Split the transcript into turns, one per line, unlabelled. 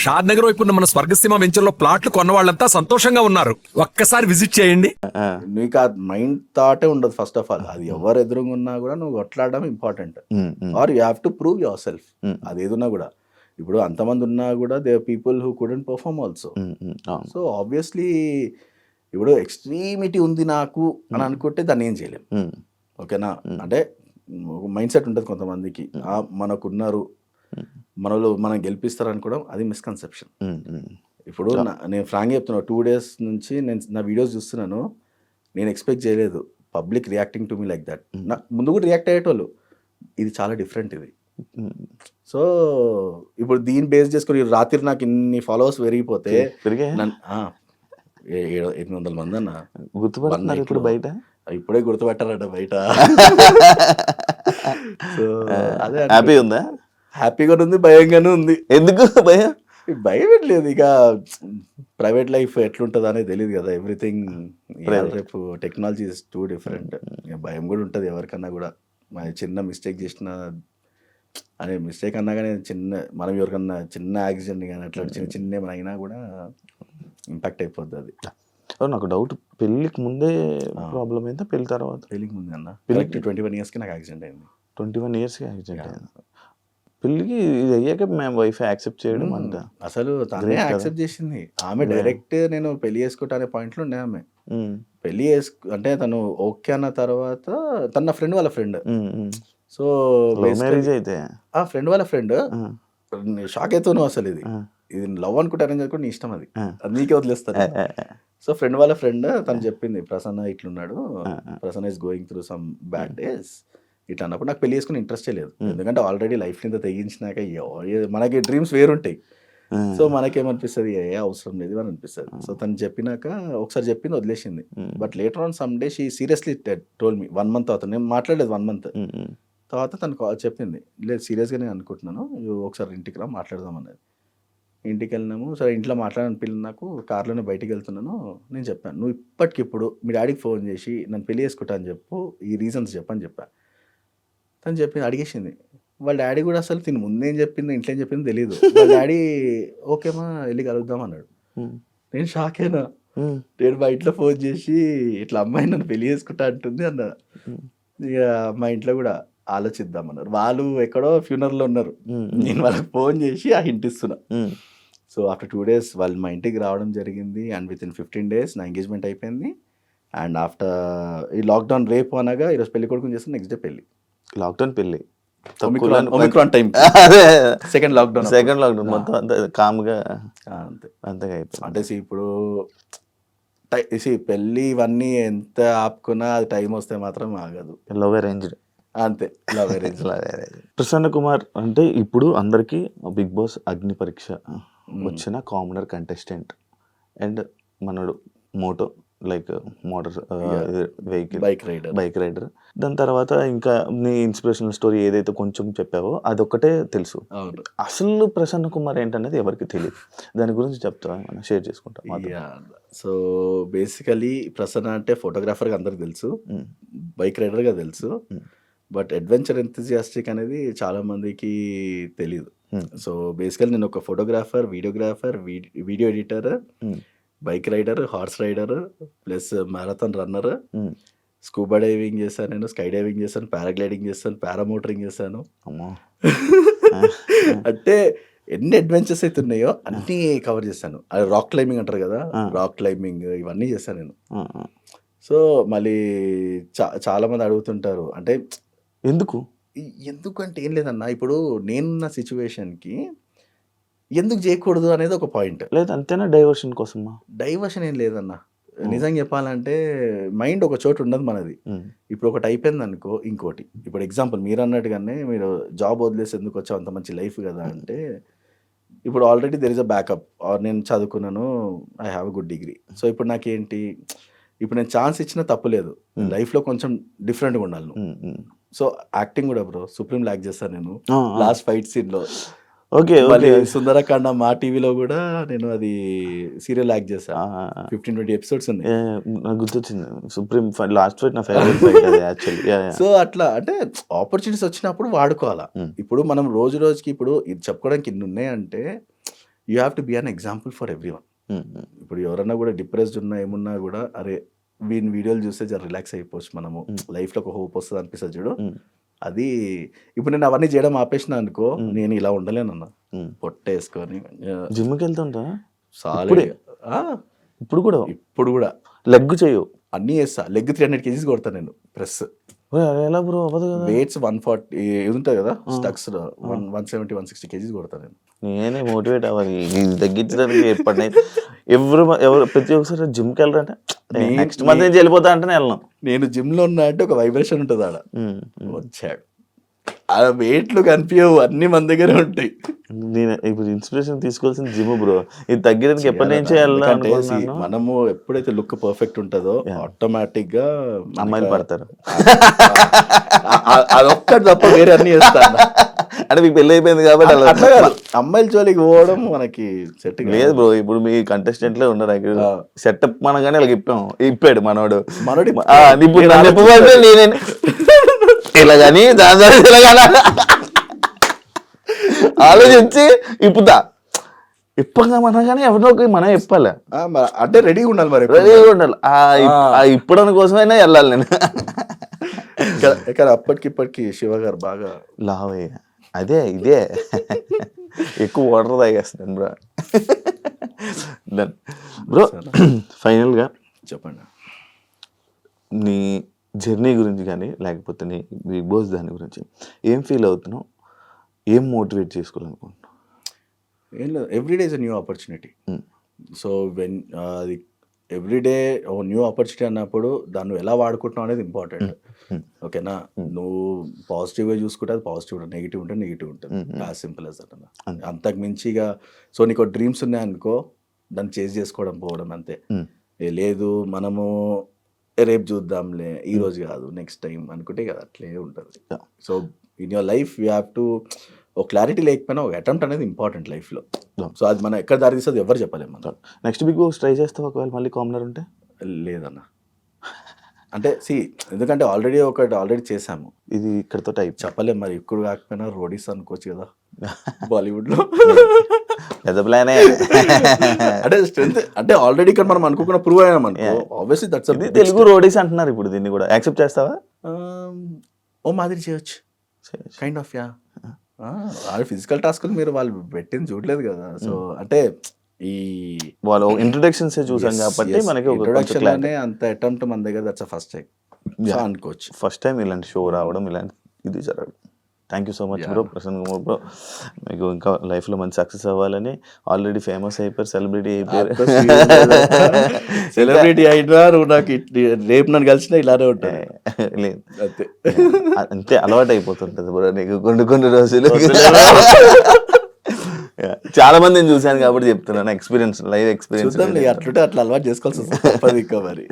షాద్ నగర్ వైపు ఉన్న మన స్వర్గసీమ వెంచర్లో ప్లాట్లు కొన్న వాళ్ళంతా సంతోషంగా ఉన్నారు. ఒక్కసారి విజిట్ చేయండి.
నీకు ఆ మైండ్ థాటే ఉండదు ఫస్ట్ ఆఫ్ ఆల్. అది ఎవరు ఎదురుగా ఉన్నా కూడా నువ్వు కొట్లాడడం important, or you have to prove yourself. అది ఏదున్నా కూడా ఇప్పుడు అంతమంది ఉన్నా కూడా they are people who couldn't perform also. So obviously ఇప్పుడు ఎక్స్ట్రీమిటీ ఉంది నాకు అని అనుకుంటే దాన్ని ఏం చేయలేం. ఓకేనా, అంటే మైండ్ సెట్ ఉంటుంది కొంతమందికి, మనకున్నారు మనలో మనం గెలిపిస్తారు అనుకోవడం అది మిస్కన్సెప్షన్. ఇప్పుడు నేను ఫ్రాంక్గా చెప్తున్నా, 2 days నుంచి నేను నా వీడియోస్ చూస్తున్నాను, నేను ఎక్స్పెక్ట్ చేయలేదు public reacting to me like that. నా ముందు కూడా రియాక్ట్ అయ్యేటోళ్ళు, ఇది చాలా డిఫరెంట్ ఇది. సో ఇప్పుడు దీన్ని బేస్ చేసుకుని రాత్రి నాకు ఇన్ని ఫాలోవర్స్ పెరిగిపోతే 800 మంది అన్న
గుర్తుపడుతున్నారు ఇప్పుడు బయట,
ఇప్పుడే గుర్తుపెట్టారట బయట. సో అదే
హ్యాపీ ఉందా?
హ్యాపీగా ఉంది, భయంగానే ఉంది.
ఎందుకు భయం?
భయం లేదు, ఇక ప్రైవేట్ లైఫ్ ఎట్లుంటుంది అనేది తెలియదు కదా. ఎవ్రీథింగ్ రేపు టెక్నాలజీ ఇస్ టూ డిఫరెంట్. భయం కూడా ఉంటుంది ఎవరికన్నా కూడా. చిన్న మిస్టేక్ చేసిన అనే మిస్టేక్ అన్నా కానీ మనం ఎవరికన్నా చిన్న యాక్సిడెంట్ కానీ అట్లా చిన్న ఏమైనా అయినా కూడా ఇంపాక్ట్ అయిపోద్ది అది.
నాకు డౌట్, పెళ్ళికి ముందే ప్రాబ్లం అయిందా పెళ్ళి తర్వాత?
పెళ్ళికి ముందే అన్న, 21 yearsకి నాకు యాక్సిడెంట్ అయింది.
21 yearsకి యాక్సిడెంట్ అయింది. పెళ్ళికి ఇది అయ్యాక మేము వైఫ్ యాక్సెప్ట్ చేయడం అంట.
అసలు తనే యాక్సెప్ట్ చేసింది. ఆమె డైరెక్ట్ నేను పెళ్లి చేసుకుంటా అనే పాయింట్లో ఉండే ఆమె. పెళ్లి అంటే తను ఓకే అన్న తర్వాత తన ఫ్రెండ్ వాళ్ళ ఫ్రెండ్. సో
మ్యారేజ్ అయితే
ఆ ఫ్రెండ్ వాళ్ళ ఫ్రెండ్ షాక్ అవుతాను, అసలు ఇది లవ్ అనుకుంటే అరేంజ్ అనుకుంటే నీ ఇష్టం, అది నీకే వదిలేస్తాను. సో ఫ్రెండ్ వాళ్ళ ఫ్రెండ్ తను చెప్పింది, ప్రసన్న ఇట్లున్నాడు, Prasanna is going through some bad days ఇట్లా అన్నప్పుడు నాకు పెళ్లి చేసుకుని ఇంట్రెస్టే లేదు. ఎందుకంటే ఆల్రెడీ లైఫ్ ఇంత తెగించినాక మనకి డ్రీమ్స్ వేరుంటాయి. సో మనకేమనిపిస్తుంది, అవసరం లేదు అని అనిపిస్తుంది. సో తను చెప్పినాక ఒకసారి చెప్పింది, వదిలేసింది. But later on some day she seriously told me 1 month తర్వాత, నేను మాట్లాడలేదు 1 month తర్వాత తను చెప్పింది, లేదు సీరియస్గా నేను అనుకుంటున్నాను, ఒకసారి ఇంటికి రా మాట్లాడదాం అన్నది. ఇంటికి వెళ్ళినాము. సరే ఇంట్లో మాట్లాడని పిల్లలు, నాకు కార్లోనే బయటికి వెళ్తున్నాను. నేను చెప్పాను, నువ్వు ఇప్పటికిప్పుడు మీ డాడీకి ఫోన్ చేసి నన్ను పెళ్లి చేసుకుంటా అని చెప్పు, ఈ రీజన్స్ చెప్పని చెప్పాను. తను చెప్పింది, అడిగేసింది. వాళ్ళ డాడీ కూడా అసలు తిని ముందేం చెప్పింది ఇంట్లో ఏం చెప్పింది తెలియదు. వాళ్ళ డాడీ ఓకేమా వెళ్ళి కలుద్దాం అన్నాడు. నేను షాక్ అయినా. నేను మా ఇంట్లో ఫోన్ చేసి ఇట్లా అమ్మాయి నన్ను పెళ్లి చేసుకుంటా అంటుంది అన్న. ఇక మా ఇంట్లో కూడా ఆలోచిద్దామన్నారు. వాళ్ళు ఎక్కడో ఫ్యూనర్లో ఉన్నారు. నేను వాళ్ళకి ఫోన్ చేసి ఆ హింట్ ఇస్తున్నా. సో ఆఫ్టర్ 2 days వాళ్ళు మా ఇంటికి రావడం జరిగింది. అండ్ విత్ ఇన్ 15 days నా ఎంగేజ్మెంట్ అయిపోయింది. అండ్ ఆఫ్టర్ ఈ లాక్డౌన్ రేపు అనగా ఈరోజు పెళ్లి కొడుకుని చేస్తే నెక్స్ట్ డే పెళ్లి.
లాక్డౌన్ పెళ్లి
ఒమిక్రాన్ టైం, సెకండ్ లాక్డౌన్
మొత్తం అంతా కామ్గా
అంతే
అంతగా అయిపోయింది.
అంటే ఇప్పుడు పెళ్ళి ఇవన్నీ ఎంత ఆపుకున్నా అది టైం వస్తే మాత్రం ఆగదు.
లవ్ అరేంజ్డ్
అంతే, లవ్ అరేంజ్.
ప్రసన్న కుమార్ అంటే ఇప్పుడు అందరికీ బిగ్ బాస్ అగ్ని పరీక్ష వచ్చిన కామనర్ కంటెస్టెంట్ అండ్ మనడు moto like motor vehicle bike rider. దాని తర్వాత ఇంకా నీ ఇన్స్పిరేషనల్ స్టోరీ ఏదైతే కొంచెం చెప్పావో అదొక్కటే తెలుసు. అసలు ప్రసన్న కుమార్ ఏంటనేది ఎవరికి తెలియదు. దాని గురించి చెప్తావా, మనం షేర్ చేసుకుంటాం.
సో బేసికలీ ప్రసన్న అంటే ఫోటోగ్రాఫర్గా అందరికి తెలుసు, బైక్ రైడర్గా తెలుసు. బట్ అడ్వెంచర్ ఎంతజియాస్టిక్ అనేది చాలా మందికి తెలియదు. సో బేసికలీ నేను ఒక photographer, videographer, video editor, bike rider, horse rider, plus marathon runner, scuba diving చేశాను, నేను స్కై డైవింగ్ చేశాను, పారాగ్లైడింగ్ చేశాను, పారామోటరింగ్ చేశాను. అంటే ఎన్ని అడ్వెంచర్స్ అయితే ఉన్నాయో అన్నీ కవర్ చేశాను. అది రాక్ క్లైంబింగ్ అంటారు కదా, రాక్ క్లైంబింగ్ ఇవన్నీ చేశాను నేను. సో మళ్ళీ చాలా మంది అడుగుతుంటారు, అంటే ఎందుకు అంటే ఏం లేదన్నా, ఇప్పుడు నేనున్న సిచ్యువేషన్కి ఎందుకు చేయకూడదు అనేది ఒక పాయింట్.
లేదు అంతేనా, డైవర్షన్ కోసమా?
డైవర్షన్ ఏం లేదన్న. నిజంగా చెప్పాలంటే మైండ్ ఒక చోటు ఉండదు మనది. ఇప్పుడు ఒకటి అయిపోయింది అనుకో ఇంకోటి. ఇప్పుడు ఎగ్జాంపుల్ మీరు అన్నట్టుగానే, మీరు జాబ్ వదిలేసి ఎందుకు వచ్చావు, అంత మంచి లైఫ్ కదా అంటే, ఇప్పుడు already there is a backup. నేను చదువుకున్నాను, I have a good degree. So ఇప్పుడు నాకేంటి, ఇప్పుడు నేను ఛాన్స్ ఇచ్చినా తప్పులేదు, లైఫ్లో కొంచెం డిఫరెంట్గా ఉండాలి. సో యాక్టింగ్ కూడా బ్రో సుప్రీం లాక్ చేస్తాను నేను లాస్ట్ ఫైట్ సీన్లో. మళ్ళీ సుందరకాండ మా టీవీలో కూడా నేను అది సీరియల్ యాక్ట్ చేశాను. 15-20 ఎపిసోడ్స్ ఉన్నాయి.
గుర్తొచ్చింది సుప్రీం లాస్ట్ ఫైట్, నా ఫేవరెట్ ఫైట్ అది యాక్చువల్లీ.
సో అట్లా అంటే ఆపర్చునిటీస్ వచ్చినప్పుడు వాడుకోవాలా. ఇప్పుడు మనం రోజు రోజుకి ఇప్పుడు ఇది చెప్పుకోవడానికి ఇన్ని ఉన్నాయంటే, you have to be an example for every one. ఇప్పుడు ఎవరన్నా కూడా డిప్రెస్డ్ ఉన్నా ఏమున్నా కూడా అరే వీని వీడియోలు చూస్తే జర రిలాక్స్ అయిపోవచ్చు, మనము లైఫ్లో ఒక హోప్ వస్తుంది అనిపిస్తుంది చూడు. అది ఇప్పుడు నేను అవన్నీ చేయడం ఆపేసిన అనుకో, నేను ఇలా ఉండలేనన్న. పొట్టేసుకొని
జిమ్కి వెళ్తుంటా
సారీ
ఇప్పుడు కూడా
ఇప్పుడు కూడా
లెగ్ చేయు
అన్నీ చేస్తా. లెగ్ 300 kgs కొడతా నేను ప్రెస్.
ఎలా బ్రో అవ్వదు కదా.
వెయిట్స్ 140 ఇది ఉంటుంది కదా స్టక్స్ 170 160 kgs కొడతా నేను.
నేనే మోటివేట్ అవ్వాలి ఇది తగ్గించడానికి. ఎప్పటినైతే ఎవరు ప్రతి ఒక్కసారి జిమ్కి వెళ్ళరంటే నెక్స్ట్ మంత్ నుంచి వెళ్ళిపోతా అంటే వెళ్ళను.
నేను జిమ్ లో ఉన్నా అంటే ఒక వైబ్రేషన్ ఉంటుంది ఆడ. వచ్చాడు ఆ వెయిట్లు కనిపించవు, అన్ని మన దగ్గర ఉంటాయి.
నేను ఇప్పుడు ఇన్స్పిరేషన్ తీసుకోవాల్సిన జిమ్ బ్రో. ఇది తగ్గడానికి ఎప్పటి నుంచే వెళ్ళాలనుకుంటున్నాను.
మనము ఎప్పుడైతే లుక్ పర్ఫెక్ట్ ఉంటుందో ఆటోమేటిక్ గా
అమ్మాయిలు పడతారు.
అదొక్కటి తప్ప వేరే అన్ని చేస్తాను.
అంటే మీకు పెళ్లి అయిపోయింది కాబట్టి
అట్లా కాదు, అమ్మాయిల జోలికి పోవడం మనకి సెట్
లేదు బ్రో. ఇప్పుడు మీ కంటెస్టెంట్లే ఉన్నారు, సెటప్ మనగానే వాళ్ళకి ఇప్పాడు మనోడు. ఇప్పుడు నన్ను ఇప్పమంటే నేనే ఇలా కానీ దాని ఇలా కానీ ఆలోచించి ఇప్పుతా. ఇప్పగా మనం కానీ ఎవరినో మనం ఇప్పాలి
అంటే రెడీగా ఉండాలి. మరి
రెడీగా ఉండాలి. ఇప్పడం కోసమైనా వెళ్ళాలి నేను.
కానీ అప్పటికిప్పటికి శివ గారు బాగా
లావయ్య. అదే ఇదే ఎక్కువ వాటర్ తాగేస్తాను బ్రో. బ్రో ఫైనల్గా
చెప్పండి,
నీ జర్నీ గురించి కానీ లేకపోతే నీ బిగ్ బాస్ దాని గురించి ఏం ఫీల్ అవుతున్నావు, ఏం మోటివేట్ చేసుకోవాలనుకుంటున్నావు?
ఏం లేదు, everyday is a new opportunity. So when అది ఎవ్రీడే ఓ న్యూ ఆపర్చునిటీ అన్నప్పుడు దాన్ని ఎలా వాడుకుంటున్నావు అనేది ఇంపార్టెంట్. ఓకేనా, నువ్వు పాజిటివ్గా చూసుకుంటే అది పాజిటివ్ ఉంటుంది, నెగిటివ్ ఉంటే నెగిటివ్ ఉంటుంది. యాజ్ సింపుల్ యాజ్ దట్ అన్న. అంతకు మించిగా సో నీకు డ్రీమ్స్ ఉన్నాయనుకో దాన్ని చేంజ్ చేసుకోవడం పోవడం అంతే. లేదు మనము రేపు చూద్దాంలే, ఈ రోజు కాదు నెక్స్ట్ టైం అనుకుంటే కదా అట్లే ఉంటుంది. So in your life you have to ఒక క్లారిటీ లేకపోయినా ఒక అటెంప్ట్ అనేది ఇంపార్టెంట్ లైఫ్లో. సో అది మనం ఎక్కడ దారి తీస్తుంది ఎవరు చెప్పలేము మనం.
నెక్స్ట్ బిగ్ బాస్ ట్రై చేస్తావు ఒకవేళ మళ్ళీ కామనర్ ఉంటే?
లేదన్న, అంటే ఎందుకంటే ఆల్రెడీ చేసాము.
ఇది ఇక్కడతో టైప్
చెప్పలేము, మరి ఇప్పుడు కాకపోయినా రోడీస్ అనుకోవచ్చు కదా బాలీవుడ్లో.
పెద్ద ప్లానే.
అంటే స్ట్రెంత్ అంటే ఆల్రెడీ ఇక్కడ మనం అనుకోకుండా ప్రూవ్ అయ్యాం అనుకో, ఆబ్వియస్లీ దట్స్
తెలుగు రోడీస్ అంటున్నారు ఇప్పుడు. దీన్ని కూడా యాక్సెప్ట్ చేస్తావా?
ఓ మాదిరి చేయొచ్చు కైండ్ ఆఫ్. యా ఫిజికల్ టాస్క్లు మీరు వాళ్ళు పెట్టింది చూడలేదు కదా. సో అంటే ఈ
వాళ్ళు ఇంట్రొడక్షన్స్ చూసాం కాబట్టి మనకి
ఇంట్రొడక్షన్ అనే అంత అటెంప్ట్ మన దగ్గర దట్స్ ఫస్ట్ టైం అనుకోవచ్చు.
ఫస్ట్ టైం ఇలాంటి షో రావడం, ఇలాంటి ఇది జరగడం. Thank you so much bro, Prasanna Kumar bro. మీకు ఇంకా లైఫ్లో మంచి సక్సెస్ అవ్వాలని. ఆల్రెడీ ఫేమస్ అయిపోయారు, సెలబ్రిటీ అయిపోయారు.
సెలబ్రిటీ అయినా నువ్వు నాకు రేపు నన్ను కలిసినా ఇలానే ఉంటాయి.
లేదు అంతే అలవాటు అయిపోతుంటుంది బ్రో నీకు కొన్ని రోజులు. చాలా మందిని చూశాను కాబట్టి చెప్తున్నాను, ఎక్స్పీరియన్స్, లైవ్ ఎక్స్పీరియన్స్.
అట్లుంటే అట్లా అలవాటు చేసుకోవాల్సి వస్తుంది మరి.